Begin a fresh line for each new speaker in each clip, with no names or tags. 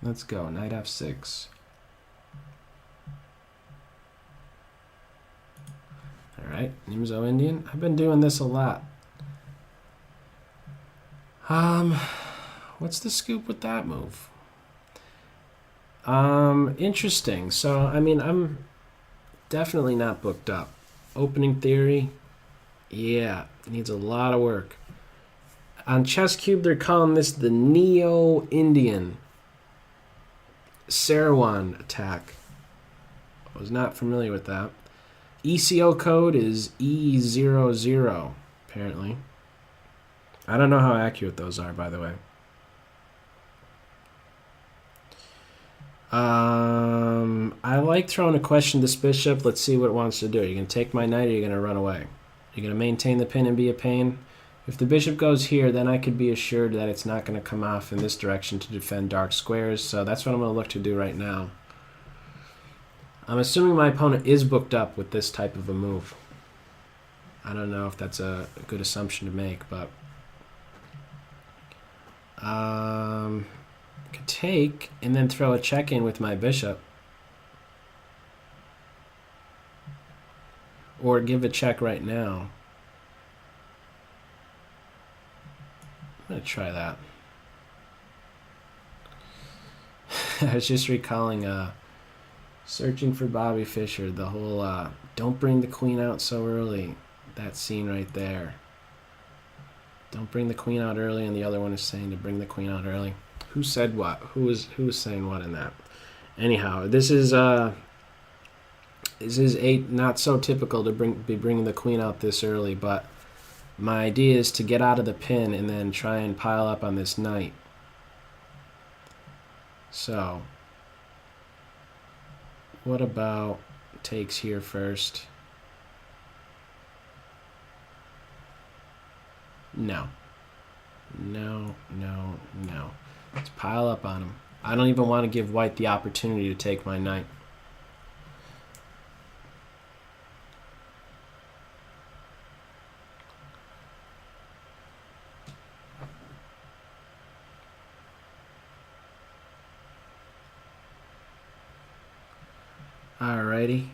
Let's go. Knight f6. Alright, Nimzo Indian. I've been doing this a lot. What's the scoop with that move? Interesting. So, I mean, I'm definitely not booked up. Opening theory, yeah, it needs a lot of work. On ChessCube, they're calling this the Neo-Indian Seirawan attack. I was not familiar with that. ECO code is E00, apparently. I don't know how accurate those are, by the way. I like throwing a question to this bishop. Let's see what it wants to do. Are you going to take my knight, or are you going to run away? You're going to maintain the pin and be a pain? If the bishop goes here, then I could be assured that it's not going to come off in this direction to defend dark squares, so that's what I'm going to look to do right now. I'm assuming my opponent is booked up with this type of a move. I don't know if that's a good assumption to make, but... could take and then throw a check in with my bishop. Or give a check right now. I'm going to try that. I was just recalling Searching for Bobby Fischer, the whole don't bring the queen out so early. That scene right there. Don't bring the queen out early, and the other one is saying to bring the queen out early. Who said what? Who was saying what in that? Anyhow, this is not so typical to be bringing the queen out this early, but my idea is to get out of the pin and then try and pile up on this knight. So, what about takes here first? No. No, no, no. Let's pile up on him. I don't even want to give white the opportunity to take my knight. Alrighty.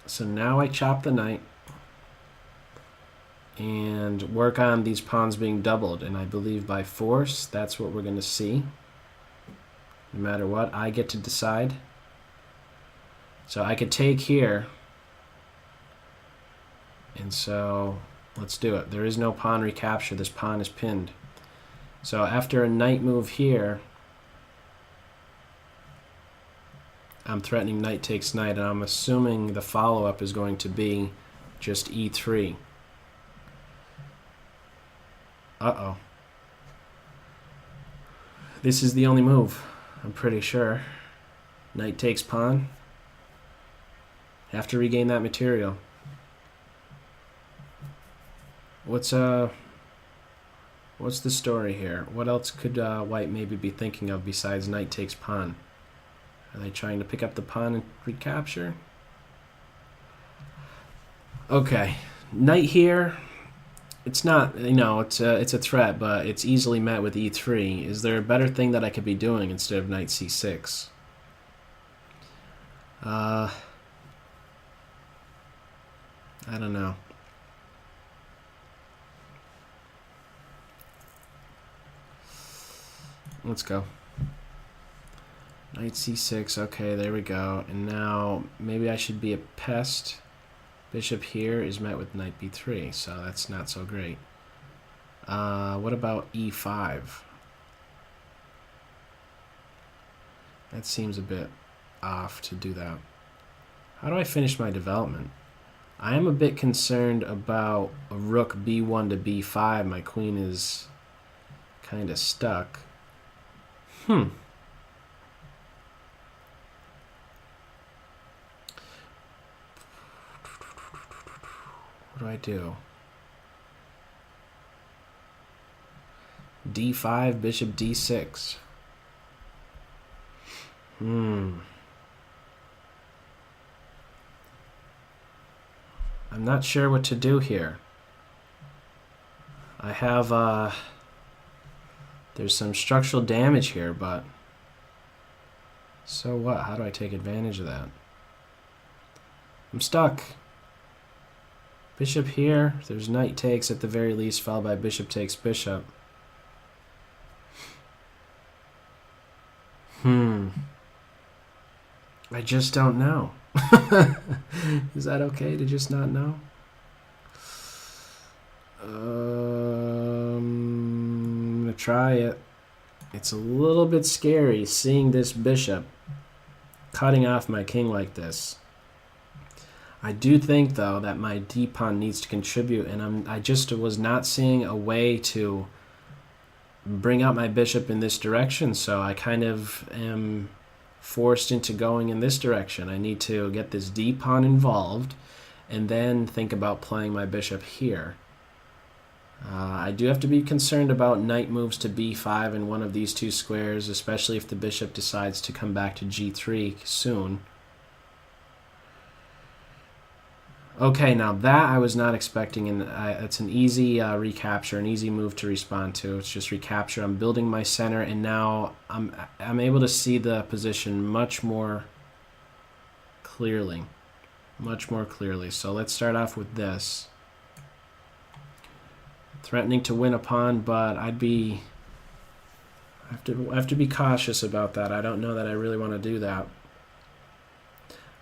So now I chop the knight and work on these pawns being doubled, and I believe by force that's what we're going to see. No matter what, I get to decide. So I could take here, and so let's do it. There is no pawn recapture. This pawn is pinned. So after a knight move here, I'm threatening knight takes knight, and I'm assuming the follow-up is going to be just e3. Uh-oh. This is the only move, I'm pretty sure. Knight takes pawn. Have to regain that material. What's the story here? What else could white maybe be thinking of besides knight takes pawn? Are they trying to pick up the pawn and recapture? Okay, knight here. It's not, it's a threat, but it's easily met with e3. Is there a better thing that I could be doing instead of knight c6? I don't know. Let's go. Knight c6, okay, there we go. And now maybe I should be a pest. Bishop here is met with knight b3, so that's not so great. What about e5? That seems a bit off to do that. How do I finish my development? I am a bit concerned about a rook b1 to b5. My queen is kind of stuck. What do I do? d5, bishop d6. I'm not sure what to the There's some structural damage here, but so what? How do I take advantage of that? I'm stuck. Bishop here. There's knight takes at the very least, followed by bishop takes bishop. I just don't know. Is that okay to just not know? I'm gonna try it. It's a little bit scary seeing this bishop cutting off my king like this. I do think, though, that my d-pawn needs to contribute, and I just was not seeing a way to bring out my bishop in this direction, so I kind of am forced into going in this direction. I need to get this d-pawn involved and then think about playing my bishop here. I do have to be concerned about knight moves to b5 in one of these two squares, especially if the bishop decides to come back to g3 soon. Okay, now that I was not expecting, and it's an easy recapture, an easy move to respond to. It's just recapture. I'm building my center, and now I'm able to see the position much more clearly. So let's start off with this. Threatening to win a pawn, but I have to be cautious about that. I don't know that I really want to do that.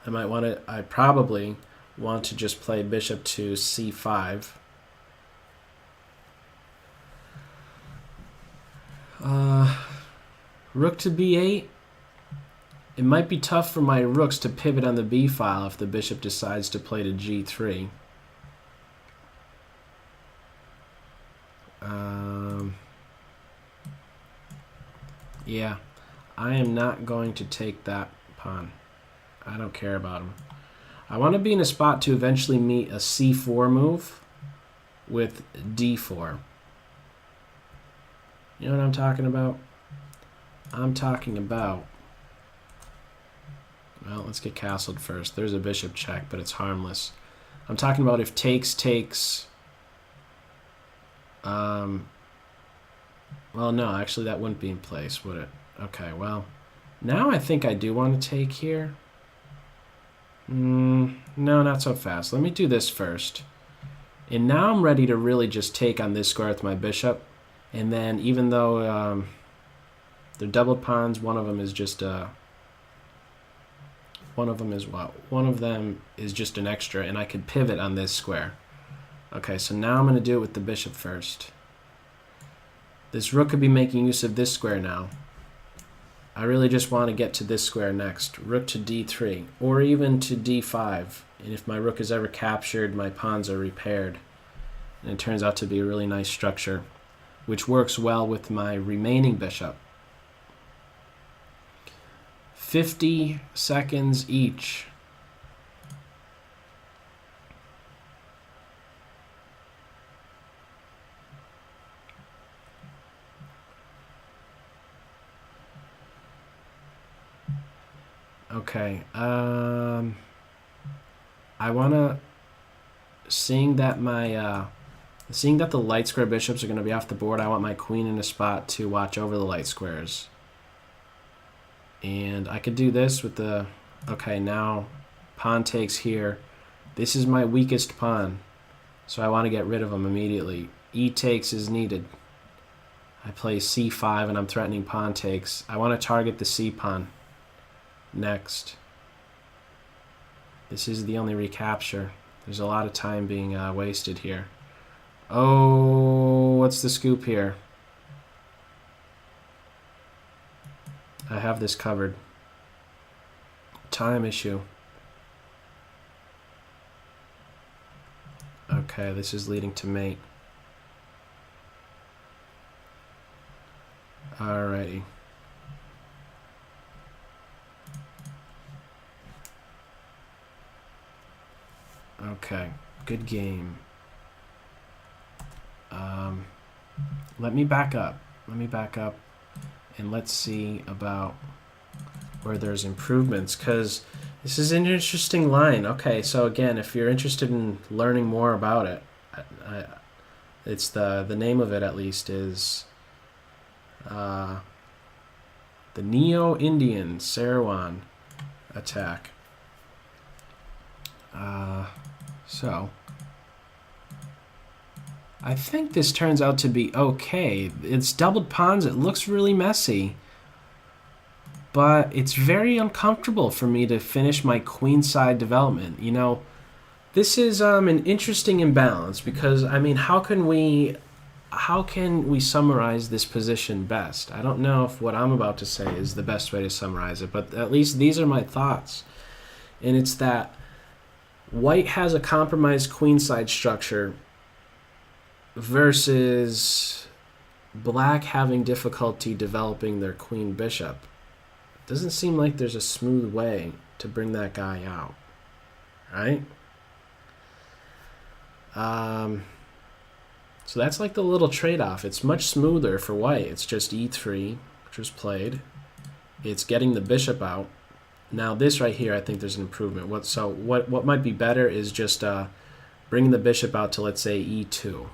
I probably want to just play bishop to c5. Rook to b8. It might be tough for my rooks to pivot on the b file if the bishop decides to play to g3. Yeah, I am not going to take that pawn. I don't care about him. I want to be in a spot to eventually meet a c4 move with d4. You know what I'm talking about? I'm talking about... Well, let's get castled first. There's a bishop check, but it's harmless. I'm talking about if takes takes... Well, no, actually that wouldn't be in place, would it? Okay, well, now I think I do want to take here. No, not so fast. Let me do this first. And now I'm ready to really just take on this square with my bishop. And then even though they're doubled pawns, one of them is just one of them is what? One of them is just an extra, and I could pivot on this square. Okay, so now I'm going to do it with the bishop first. This rook could be making use of this square now. I really just want to get to this square next. Rook to d3, or even to d5. And if my rook is ever captured, my pawns are repaired. And it turns out to be a really nice structure, which works well with my remaining bishop. 50 seconds each. Okay, I wanna, seeing that the light square bishops are gonna be off the board, I want my queen in a spot to watch over the light squares. And I could do this with the, okay, now pawn takes here. This is my weakest pawn, so I want to get rid of him immediately. E takes is needed. I play c5 and I'm threatening pawn takes. I want to target the c pawn next. This is the only recapture. There's a lot of time being wasted here. Oh, what's the scoop here? I have this covered. Time issue. Okay, this is leading to mate. Alrighty. Okay, good game. Let me back up. And let's see about where there's improvements, because this is an interesting line. Okay, so again, if you're interested in learning more about it, it's the name of it at least is The Neo-Indian Seirawan attack. So I think this turns out to be okay. It's doubled pawns. It looks really messy. But it's very uncomfortable for me to finish my queenside development. You know, this is an interesting imbalance because, I mean, how can we summarize this position best? I don't know if what I'm about to say is the best way to summarize it, but at least these are my thoughts. And it's that white has a compromised queenside structure versus black having difficulty developing their queen bishop. Doesn't seem like there's a smooth way to bring that guy out, right? So that's like the little trade-off. It's much smoother for white. It's just e3, which was played. It's getting the bishop out. Now this right here, I think there's an improvement. What might be better is just bringing the bishop out to, let's say, e2.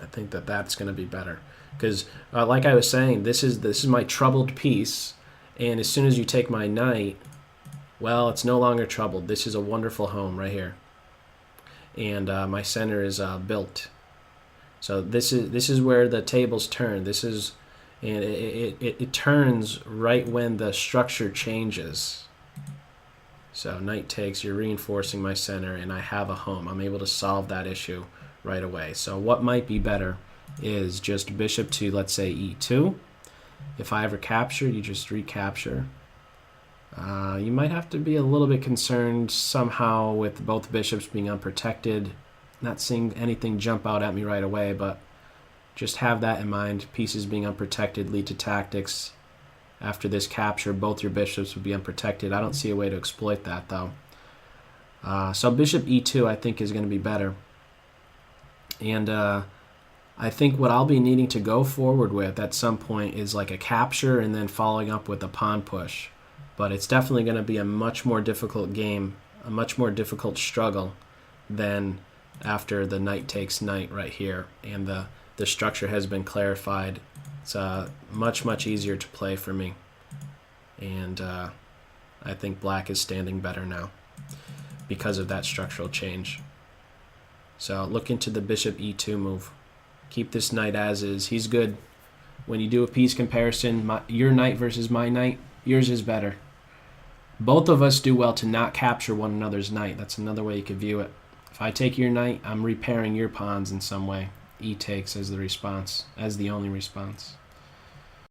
I think that's going to be better because, like I was saying, this is my troubled piece, and as soon as you take my knight, well, it's no longer troubled. This is a wonderful home right here, and my center is built. So this is where the tables turn. And it turns right when the structure changes. So knight takes, you're reinforcing my center, and I have a home. I'm able to solve that issue right away. So what might be better is just bishop to, let's say, e2. If I ever capture, you just recapture. You might have to be a little bit concerned somehow with both bishops being unprotected. Not seeing anything jump out at me right away, but just have that in mind. Pieces being unprotected lead to tactics. After this capture, both your bishops would be unprotected. I don't see a way to exploit that, though. So bishop e2, I think, is going to be better. And I think what I'll be needing to go forward with at some point is like a capture and then following up with a pawn push. But it's definitely going to be a much more difficult game, a much more difficult struggle than after the knight takes knight right here. And the structure has been clarified. It's much easier to play for me. And I think black is standing better now because of that structural change. So look into the bishop e2 move. Keep this knight as is. He's good. When you do a piece comparison, your knight versus my knight, yours is better. Both of us do well to not capture one another's knight. That's another way you could view it. If I take your knight, I'm repairing your pawns in some way. E takes as the response, as the only response.